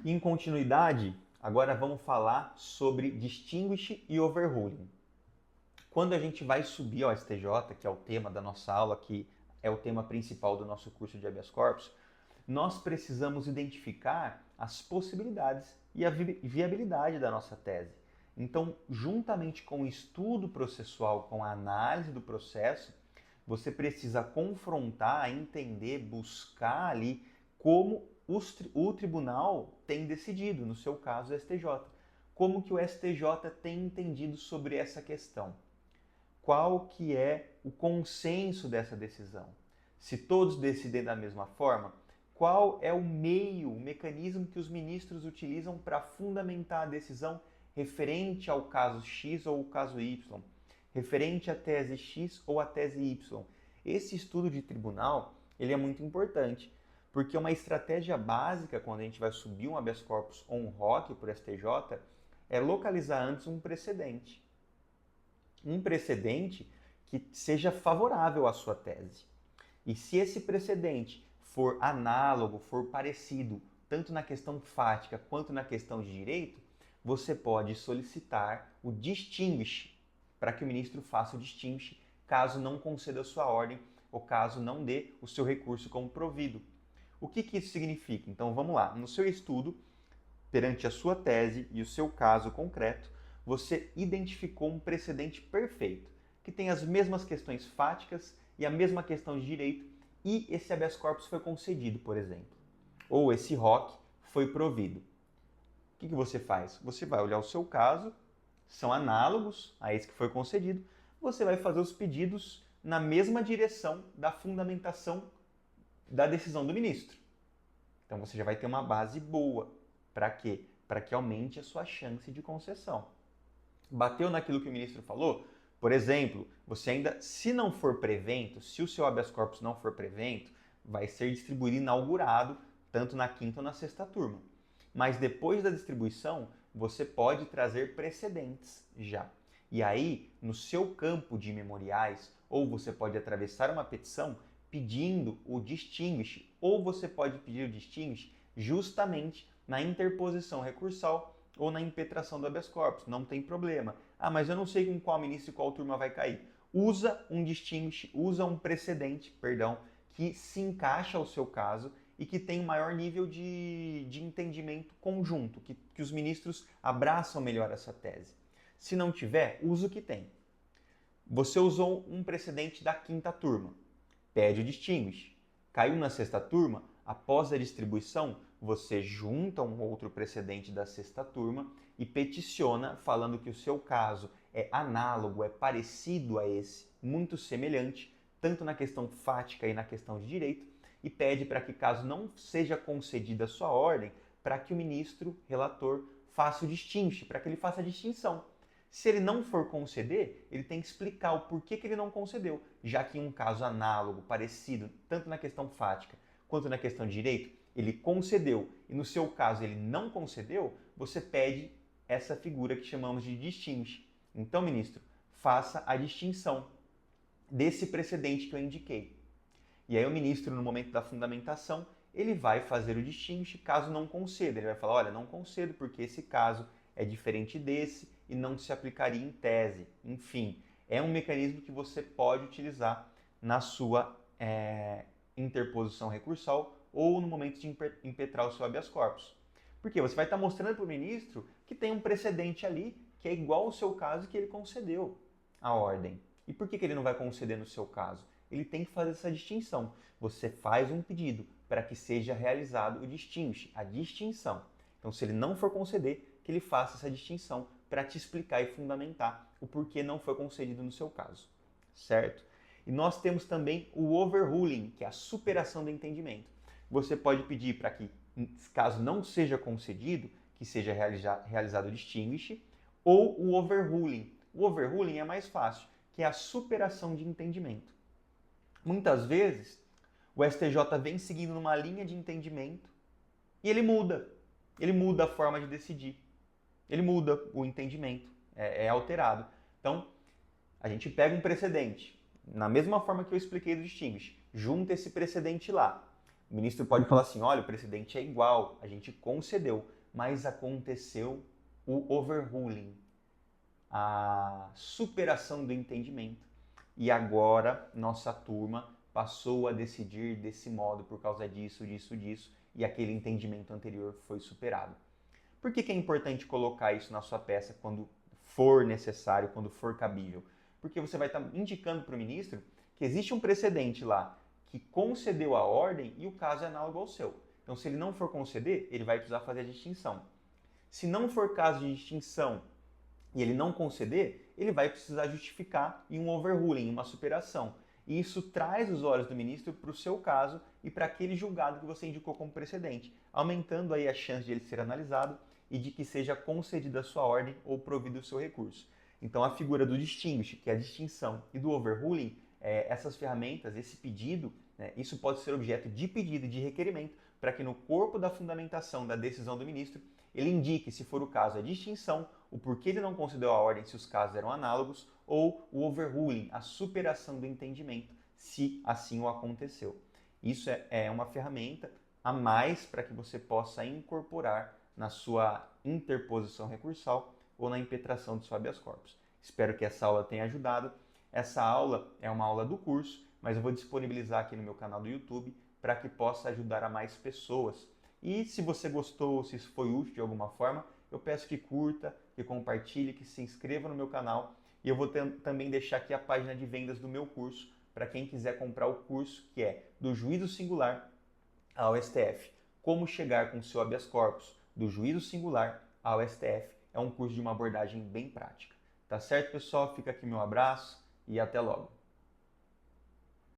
Em continuidade, agora vamos falar sobre distinguish e overruling. Quando a gente vai subir ao STJ, que é o tema da nossa aula, que é o tema principal do nosso curso de habeas corpus, nós precisamos identificar as possibilidades e a viabilidade da nossa tese. Então, juntamente com o estudo processual, com a análise do processo, você precisa confrontar, entender, buscar ali como o tribunal tem decidido, no seu caso o STJ. Como que o STJ tem entendido sobre essa questão? Qual que é o consenso dessa decisão? Se todos decidem da mesma forma, qual é o meio, o mecanismo que os ministros utilizam para fundamentar a decisão referente ao caso X ou ao caso Y, referente à tese X ou à tese Y? Esse estudo de tribunal, ele é muito importante, porque uma estratégia básica quando a gente vai subir um habeas corpus ou um ROC por STJ é localizar antes um precedente. Um precedente que seja favorável à sua tese. E se esse precedente for análogo, for parecido, tanto na questão fática quanto na questão de direito, você pode solicitar o distinguish, para que o ministro faça o distinguish, caso não conceda a sua ordem ou caso não dê o seu recurso como provido. O que isso significa? Então vamos lá, no seu estudo, perante a sua tese e o seu caso concreto, você identificou um precedente perfeito, que tem as mesmas questões fáticas e a mesma questão de direito, e esse habeas corpus foi concedido, por exemplo. Ou esse ROC foi provido. O que você faz? Você vai olhar o seu caso, são análogos a esse que foi concedido, você vai fazer os pedidos na mesma direção da fundamentação da decisão do ministro. Então você já vai ter uma base boa. Para quê? Para que aumente a sua chance de concessão. Bateu naquilo que o ministro falou? Por exemplo, você ainda, se não for prevento, se o seu habeas corpus não for prevento, vai ser distribuído e inaugurado tanto na quinta ou na sexta turma. Mas depois da distribuição, você pode trazer precedentes já. E aí, no seu campo de memoriais, ou você pode atravessar uma petição pedindo o distinguish, ou você pode pedir o distinguish justamente na interposição recursal ou na impetração do habeas corpus, não tem problema. Ah, mas eu não sei com qual ministro e qual turma vai cair. Usa um distinguish, usa um precedente, que se encaixa ao seu caso e que tem um maior nível de entendimento conjunto, que os ministros abraçam melhor essa tese. Se não tiver, usa o que tem. Você usou um precedente da quinta turma, pede o distinguish. Caiu na sexta turma, após a distribuição, você junta um outro precedente da sexta turma e peticiona falando que o seu caso é análogo, é parecido a esse, muito semelhante, tanto na questão fática e na questão de direito, e pede para que, caso não seja concedida a sua ordem, para que o ministro, relator, faça o distinguish, para que ele faça a distinção. Se ele não for conceder, ele tem que explicar o porquê que ele não concedeu, já que em um caso análogo, parecido, tanto na questão fática quanto na questão de direito, ele concedeu e no seu caso ele não concedeu, você pede essa figura que chamamos de distinguish. Então, ministro, faça a distinção desse precedente que eu indiquei. E aí o ministro, no momento da fundamentação, ele vai fazer o distinguish caso não conceda. Ele vai falar, olha, não concedo porque esse caso é diferente desse e não se aplicaria em tese. Enfim, é um mecanismo que você pode utilizar na sua interposição recursal ou no momento de impetrar o seu habeas corpus. Porque você vai estar mostrando para o ministro que tem um precedente ali que é igual ao seu caso e que ele concedeu a ordem. E por que ele não vai conceder no seu caso? Ele tem que fazer essa distinção. Você faz um pedido para que seja realizado o distinguish, a distinção. Então, se ele não for conceder, que ele faça essa distinção para te explicar e fundamentar o porquê não foi concedido no seu caso, certo? E nós temos também o overruling, que é a superação do entendimento. Você pode pedir para que, caso não seja concedido, que seja realizado o distinguish, ou o overruling. O overruling é mais fácil, que é a superação de entendimento. Muitas vezes, o STJ vem seguindo numa linha de entendimento e ele muda. Ele muda a forma de decidir. Ele muda o entendimento, é alterado. Então, a gente pega um precedente, na mesma forma que eu expliquei do distinguish, junta esse precedente lá. O ministro pode falar assim, olha, o precedente é igual, a gente concedeu, mas aconteceu o overruling, a superação do entendimento. E agora nossa turma passou a decidir desse modo por causa disso, disso, disso, e aquele entendimento anterior foi superado. Por que é importante colocar isso na sua peça quando for necessário, quando for cabível? Porque você vai estar indicando para o ministro que existe um precedente lá que concedeu a ordem e o caso é análogo ao seu. Então, se ele não for conceder, ele vai precisar fazer a distinção. Se não for caso de distinção e ele não conceder, ele vai precisar justificar em um overruling, uma superação. E isso traz os olhos do ministro para o seu caso e para aquele julgado que você indicou como precedente, aumentando aí a chance de ele ser analisado e de que seja concedida a sua ordem ou provido o seu recurso. Então a figura do distinguish, que é a distinção, e do overruling, essas ferramentas, esse pedido, né, isso pode ser objeto de pedido e de requerimento para que no corpo da fundamentação da decisão do ministro ele indique, se for o caso, a distinção, o porquê ele não concedeu a ordem se os casos eram análogos, ou o overruling, a superação do entendimento, se assim o aconteceu. Isso é uma ferramenta a mais para que você possa incorporar na sua interposição recursal ou na impetração do seu habeas corpus. Espero que essa aula tenha ajudado. Essa aula é uma aula do curso, mas eu vou disponibilizar aqui no meu canal do YouTube para que possa ajudar a mais pessoas. E se você gostou, se isso foi útil de alguma forma, eu peço que curta, que compartilhe, que se inscreva no meu canal. E eu vou também deixar aqui a página de vendas do meu curso, para quem quiser comprar o curso que é do juízo singular ao STF. Como chegar com o seu habeas corpus do juízo singular ao STF. É um curso de uma abordagem bem prática. Tá certo, pessoal? Fica aqui meu abraço e até logo.